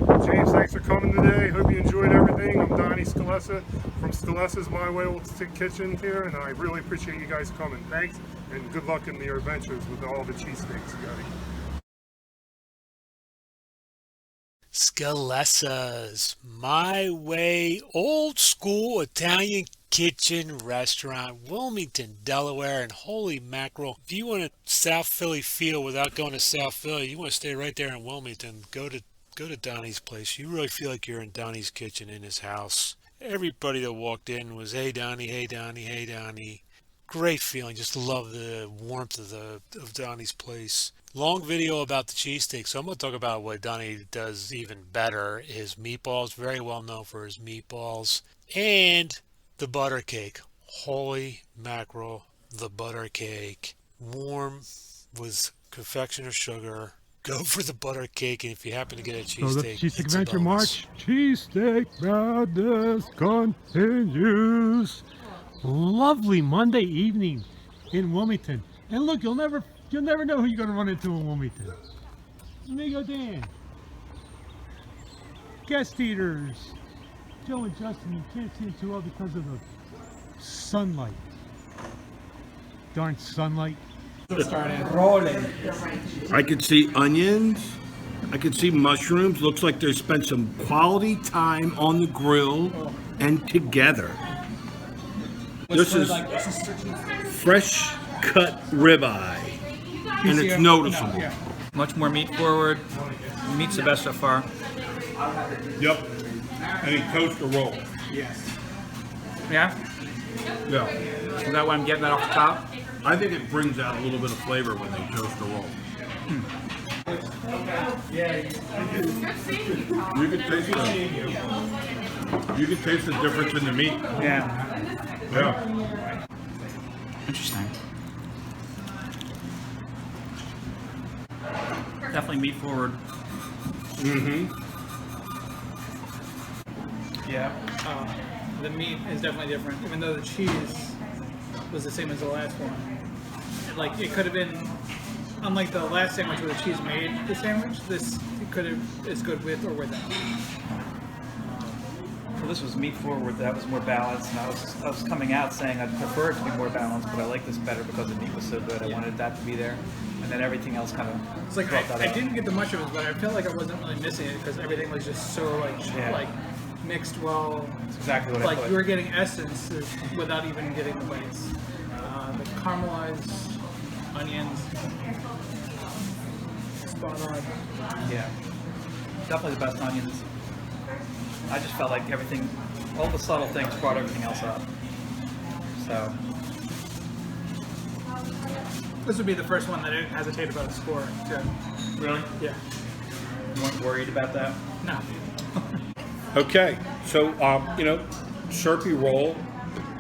James, thanks for coming today. Hope you enjoyed everything. I'm Donnie Scalessa from Scalessa's My Way Old Stick Kitchen here, and I really appreciate you guys coming. Thanks, and good luck in your adventures with all the cheesesteaks you got to eat. Scalessa's My Way Old School Italian Kitchen Restaurant, Wilmington, Delaware, and holy mackerel, if you want a South Philly feel without going to South Philly, you want to stay right there in Wilmington, go to Donnie's place. You really feel like you're in Donnie's kitchen in his house. Everybody that walked in was, hey Donnie, hey Donnie, hey Donnie. Great feeling. Just love the warmth of Donnie's place. Long video about the cheesesteak, so I'm going to talk about what Donnie does even better. His meatballs, very well known for his meatballs, and the butter cake. Holy mackerel, the butter cake. Warm with confectioner sugar. Go for the butter cake, and if you happen to get a cheesesteak, so the Cheesesteak it's a Adventure bonus. March. Cheesesteak madness continues. Lovely Monday evening in Wilmington. And look, you'll never know who you're going to run into in Wilmington. Amigo Dan. Guest eaters. Joe and Justin, you can't see them too well because of the sunlight. Darn sunlight. Started rolling. I could see onions. I could see mushrooms. Looks like they spent some quality time on the grill and together. This is fresh cut ribeye, and it's noticeable. Much more meat forward. Meat's the best so far. Yep. And he toast the roll. Yes. Yeah? Yeah. Is that why I'm getting that off the top? I think it brings out a little bit of flavor when they toast the roll. You can taste the difference in the meat. Yeah. Yeah. Interesting. Definitely meat forward. Mm-hmm. Yeah, the meat is definitely different, even though the cheese was the same as the last one. Like, it could have been, unlike the last sandwich where the cheese made the sandwich, this could have is good with or without. Well, this was meat forward. That was more balanced, and I was coming out saying I'd prefer it to be more balanced, but I like this better because the meat was so good. I wanted that to be there, and then everything else kind of. It's like I didn't get the mushrooms, but I felt like I wasn't really missing it because everything was just so like mixed well. That's exactly what I like thought. you were getting essence without even getting the bites. The caramelized onions, spot on. Yeah, definitely the best onions. I just felt like everything, all the subtle things brought everything else up. So. This would be the first one that I didn't hesitate about scoring, too. Really? Yeah. You weren't worried about that? No. Okay, so syrupy roll,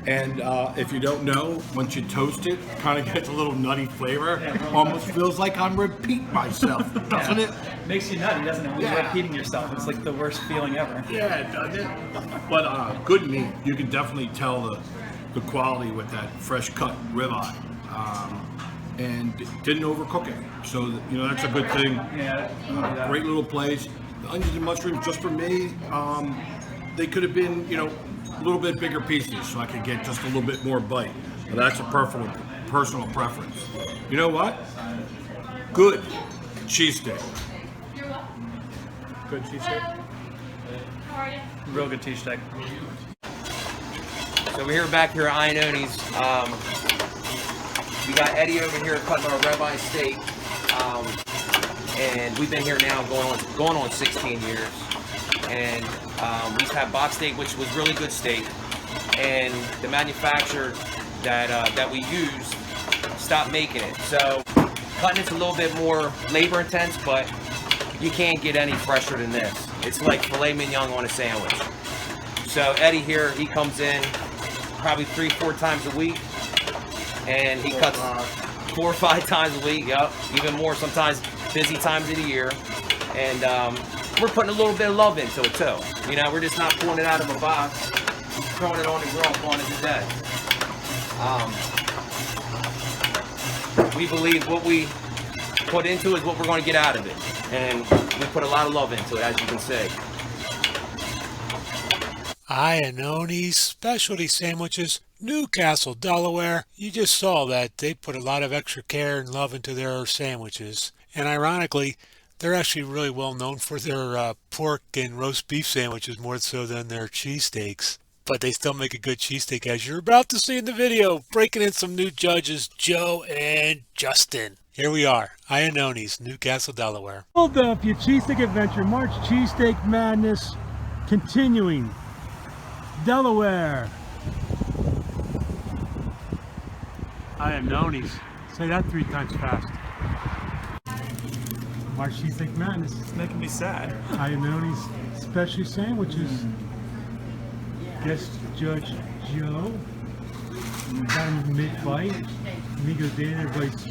and if you don't know, once you toast it, kind of gets a little nutty flavor. Almost feels like I'm repeating myself, doesn't it? Makes you nutty, doesn't it? When you're repeating yourself, it's like the worst feeling ever. Yeah, it does it. But good meat. You can definitely tell the quality with that fresh cut ribeye, and didn't overcook it. So that's a good thing. Yeah. Great little place. The onions and mushrooms, just for me, they could have been, a little bit bigger pieces so I could get just a little bit more bite. But that's a personal preference. You know what? Good cheesesteak. Good cheesesteak. Real good cheesesteak. So we're back here at Ioanoni's. We got Eddie over here cutting our ribeye steak. And we've been here now going on 16 years. And we've had box steak, which was really good steak. And the manufacturer that we used stopped making it. So cutting it's a little bit more labor intense, but you can't get any fresher than this. It's like filet mignon on a sandwich. So Eddie here, he comes in probably 3-4 times a week, and he cuts 4 or 5 times a week. Yep, even more sometimes busy times of the year. And we're putting a little bit of love into it too. We're just not pulling it out of a box, throwing it on the grill and calling it a day. We believe what we put into is what we're going to get out of it. And we put a lot of love into it, as you can see. Ioannoni's Specialty Sandwiches, Newcastle, Delaware. You just saw that they put a lot of extra care and love into their sandwiches. And ironically, they're actually really well known for their pork and roast beef sandwiches more so than their cheesesteaks. But they still make a good cheesesteak, as you're about to see in the video. Breaking in some new judges, Joe and Justin. Here we are, Ioannoni's, Newcastle, Delaware. Philadelphia Cheesesteak Adventure March Cheesesteak Madness continuing. Delaware. Ioannoni's. Say that 3 times fast. March Cheesesteak Madness. It's making me sad. Ioannoni's Specialty Sandwiches. Guest Judge Joe. Kind of mid-fight. Amigo Dan, everybody's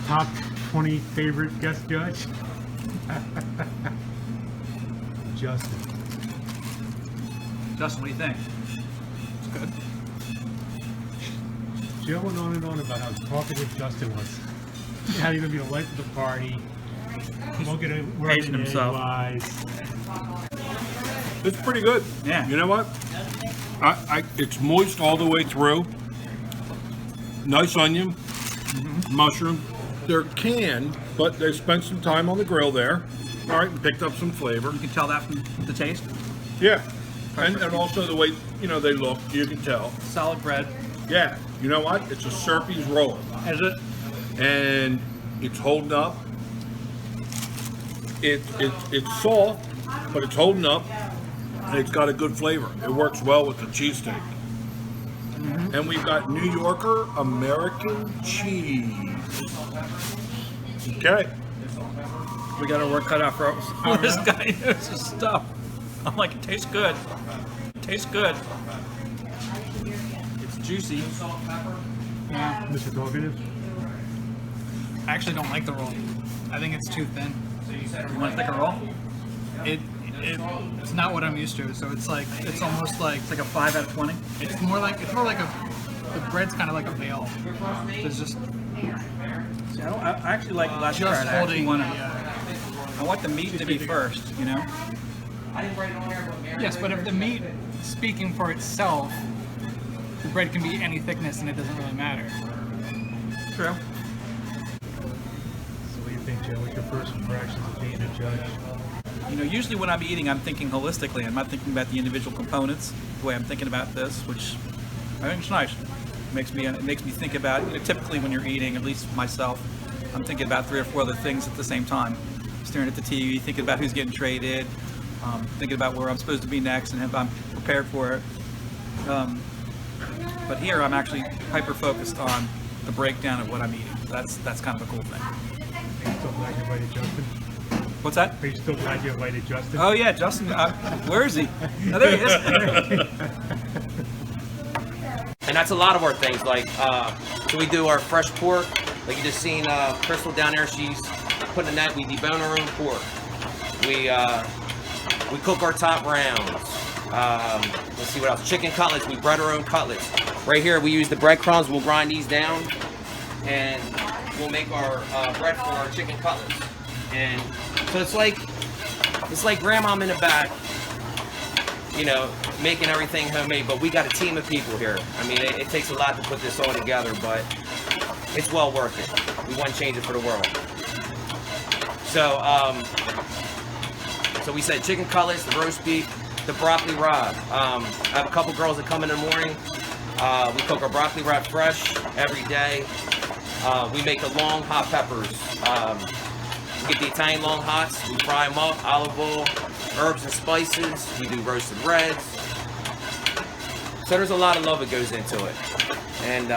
top 20 favorite guest judge. Justin. Justin, what do you think? It's good. Joe went on and on about how talkative Justin was. How he's gonna be the life of the party. Won't get a word Pacing in himself. edgewise. It's pretty good. Yeah. You know what? It's moist all the way through. Nice onion, mushroom. They're canned, but they spent some time on the grill there. All right, and picked up some flavor. You can tell that from the taste. Yeah, and also the way they look, you can tell. Solid bread. Yeah, you know what? It's a Serpy's roll, Is it? and it's holding up. It's soft, but it's holding up, and it's got a good flavor. It works well with the cheesesteak. And we've got New Yorker American cheese. Okay. We got our work cut out for us. This guy knows his stuff. I'm like, it tastes good. It tastes good. It's juicy. Yeah. Mr. Talkative. I actually don't like the roll. I think it's too thin. You want a thicker roll? It's not what I'm used to. So it's almost like It's like a 5 out of 20. it's more like the bread's kind of like a veil. There's just See, I actually like last just bread. I actually holding. I want the meat to be first, you know? Yes, but if the meat speaking for itself, the bread can be any thickness and it doesn't really matter. True. So what do you think, Joe? What's your first impressions of being a judge? You know, usually when I'm eating, I'm thinking holistically. I'm not thinking about the individual components the way I'm thinking about this, which I think is nice. It makes me think about, typically when you're eating, at least myself, I'm thinking about 3 or 4 other things at the same time. Staring at the TV, thinking about who's getting traded, thinking about where I'm supposed to be next and if I'm prepared for it. But here I'm actually hyper-focused on the breakdown of what I'm eating. That's kind of a cool thing. Are you still glad you invited Justin? What's that? Are you still glad you invited Justin? Oh yeah, Justin, where is he? Oh, there he is. And that's a lot of our things, like, so we do our fresh pork, like you just seen Crystal down there, she's putting that, we debone our own pork. We cook our top rounds. Let's see what else, chicken cutlets, we bread our own cutlets. Right here, we use the breadcrumbs, we'll grind these down, and we'll make our bread for our chicken cutlets. And so it's like grandma in the back, making everything homemade, but we got a team of people here. I mean, it takes a lot to put this all together, but it's well worth it. We want to change it for the world. So, so we said chicken cutlets, the roast beef, the broccoli rabe. I have a couple girls that come in the morning. We cook our broccoli rabe fresh every day. We make the long hot peppers. We get the Italian long hots, we fry them up, olive oil, herbs and spices. We do roasted reds. So there's a lot of love that goes into it. And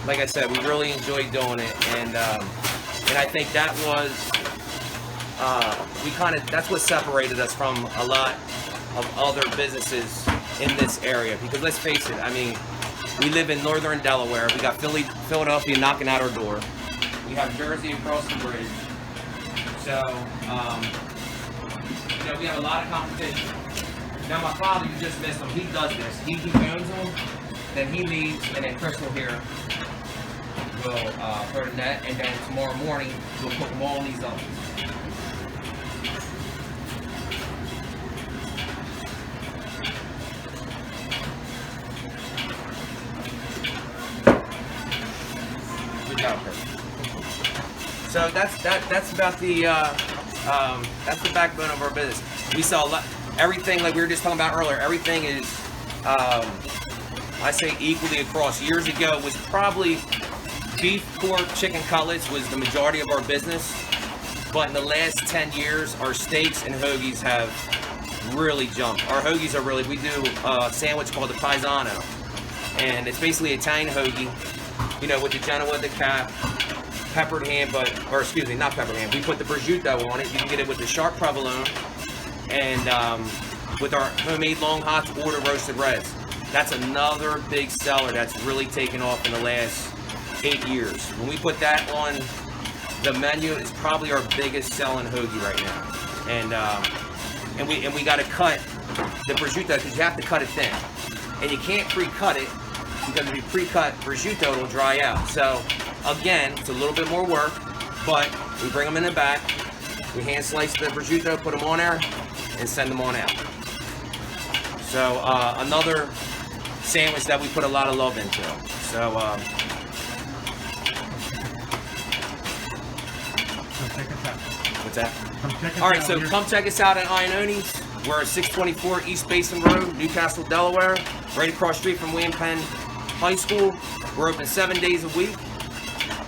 like I said, we really enjoy doing it. And I think that was, that's what separated us from a lot of other businesses in this area. Because let's face it, I mean, we live in northern Delaware. We got Philadelphia knocking at our door. We have Jersey across the bridge. So, we have a lot of competition. Now my father, you just missed him. He does this. He owns them, then he leaves, and then Crystal here will throw the net, and then tomorrow morning we'll cook them all in these ovens. Oh, perfect. So that's about the that's the backbone of our business. We sell everything like we were just talking about earlier. Everything is I say equally across. Years ago it was probably beef, pork, chicken cutlets was the majority of our business. But in the last 10 years, our steaks and hoagies have really jumped. Our hoagies are really, we do a sandwich called the Paisano. And it's basically Italian hoagie, you know, with the Genoa, the cap, peppered ham, or excuse me, not peppered ham. We put the prosciutto on it. You can get it with the sharp provolone and with our homemade long hots or the roasted reds. That's another big seller that's really taken off in the last 8 years. When we put that on the menu, it's probably our biggest selling hoagie right now. And we got to cut the prosciutto because you have to cut it thin. And you can't pre-cut it because if you pre-cut prosciutto, it'll dry out. So again, it's a little bit more work, but we bring them in the back, we hand slice the prosciutto, put them on there, and send them on out. So another sandwich that we put a lot of love into. So what's that? All right, so come check us out at Ioanoni's. We're at 624 East Basin Road, Newcastle, Delaware, right across the street from William Penn High School. We're open 7 days a week,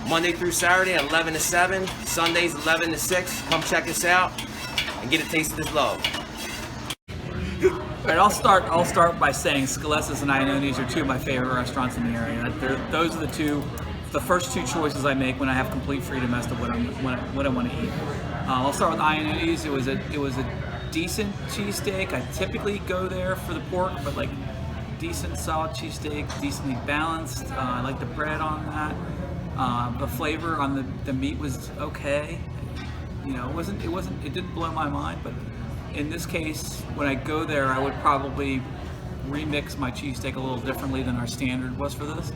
Monday through Saturday, 11 to 7, Sundays, 11 to 6. Come check us out and get a taste of this love. All right, I'll start by saying Scalessa's and Ioannoni's are two of my favorite restaurants in the area. Those are the first two choices I make when I have complete freedom as to what I want to eat. I'll start with Ioannoni's. It was a decent cheesesteak. I typically go there for the pork, but like decent solid cheesesteak, decently balanced. I like the bread on that. The flavor on the meat was okay. You know, it didn't blow my mind, but in this case, when I go there, I would probably remix my cheesesteak a little differently than our standard was for this.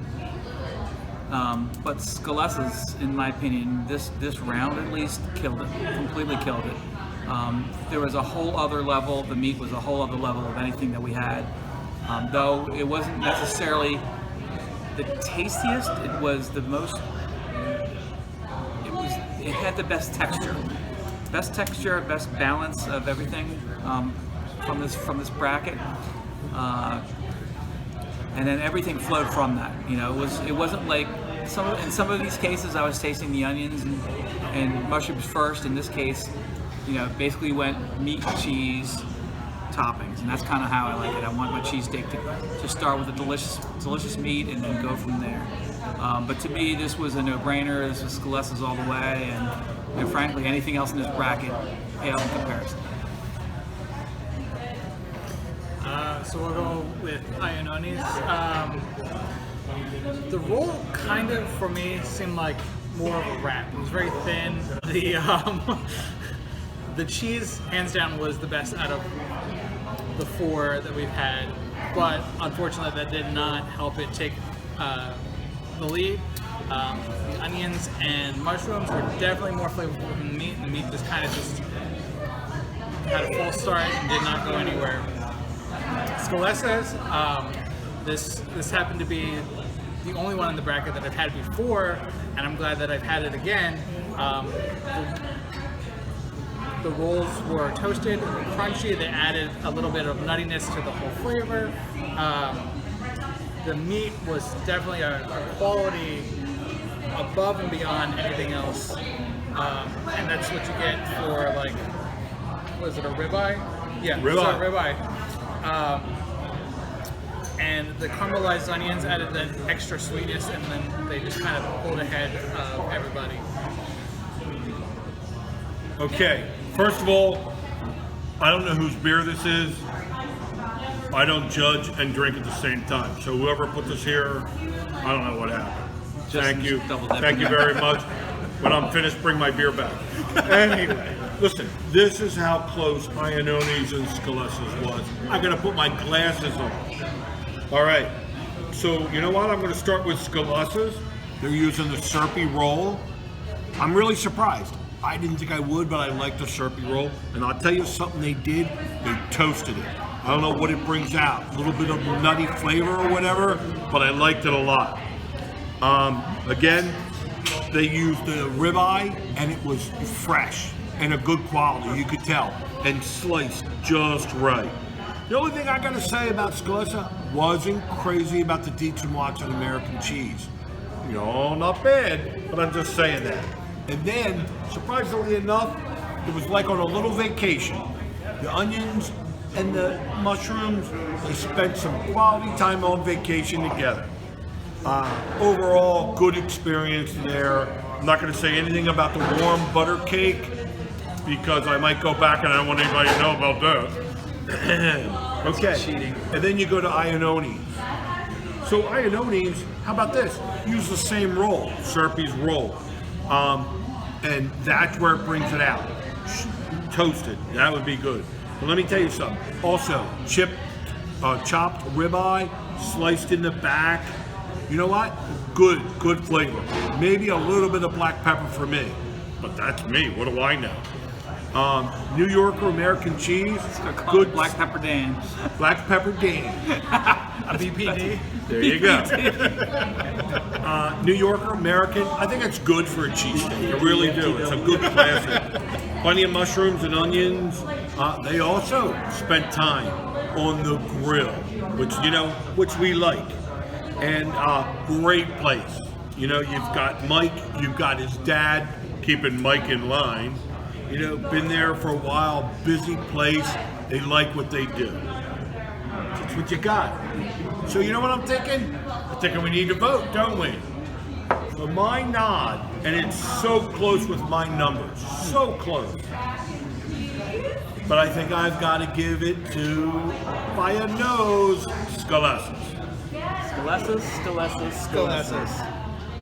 But Scalessa's, in my opinion, this round at least killed it, completely killed it. There was a whole other level, the meat was a whole other level of anything that we had. Though it wasn't necessarily the tastiest, it was the most, it had the best texture. Best texture, best balance of everything from this bracket. And then everything flowed from that. You know, it wasn't like in some of these cases I was tasting the onions and mushrooms first. In this case, you know, basically went meat, cheese, toppings, and that's kind of how I like it. I want my cheesesteak to start with a delicious meat and then go from there. But to me, this was a no-brainer. This was Scalessa's all the way, and frankly, anything else in this bracket pales in comparison. So we'll go with Ioannoni's. The roll kind of, for me, seemed like more of a wrap. It was very thin. The cheese, hands down, was the best out of the four that we've had, but unfortunately that did not help it take the lead. The onions and mushrooms were definitely more flavorful than the meat, and the meat just kind of had a false start and did not go anywhere. Scalessa's, this happened to be the only one in the bracket that I've had before, and I'm glad that I've had it again. The rolls were toasted, crunchy. They added a little bit of nuttiness to the whole flavor. The meat was definitely a quality above and beyond anything else, and that's what you get for, like, was it a ribeye? Yeah, ribeye. Ribeye. And the caramelized onions added that extra sweetness, and then they just kind of pulled ahead of everybody. Okay, first of all, I don't know whose beer this is. I don't judge and drink at the same time. So whoever put this here, I don't know what happened. Thank you. Thank you very much. When I'm finished, bring my beer back. Anyway, listen, this is how close Ioannoni's and Scalessa's was. I gotta put my glasses on. All right, so you know what? I'm gonna start with Scalessa's. They're using the syrupy roll. I'm really surprised. I didn't think I would, but I like the syrupy roll. And I'll tell you something they did. They toasted it. I don't know what it brings out. A little bit of nutty flavor or whatever, but I liked it a lot. Again, They used the ribeye, and it was fresh and a good quality, you could tell, and sliced just right. The only thing I gotta say about Scalessa, wasn't crazy about the Dietz and Watson American cheese. You know, not bad, but I'm just saying that. And then, surprisingly enough, it was like on a little vacation. The onions and the mushrooms, they spent some quality time on vacation together. Overall, good experience there. I'm not going to say anything about the warm butter cake because I might go back and I don't want anybody to know about that. Okay, cheating. And then you go to Ioannoni's. So Ioannoni's, how about this? Use the same roll, Serpi's roll. And that's where it brings it out. Toasted, that would be good. But let me tell you something. Also, chopped ribeye, sliced in the back. You know what? Good flavor. Maybe a little bit of black pepper for me, but that's me. What do I know? New Yorker American cheese. Good Black Pepper Dan. Black pepper Dan. A BPD. There you go. New Yorker American. I think it's good for a cheesesteak. I really do. It's a good classic. Plenty of mushrooms and onions. They also spent time on the grill, which we like. And great place. You know, you've got Mike, you've got his dad, keeping Mike in line. You know, been there for a while, busy place. They like what they do. That's what you got. So you know what I'm thinking? I'm thinking we need to vote, don't we? So my nod, and it's so close with my numbers, so close. But I think I've got to give it to, by a nose, Scalessa's. Scalessa's.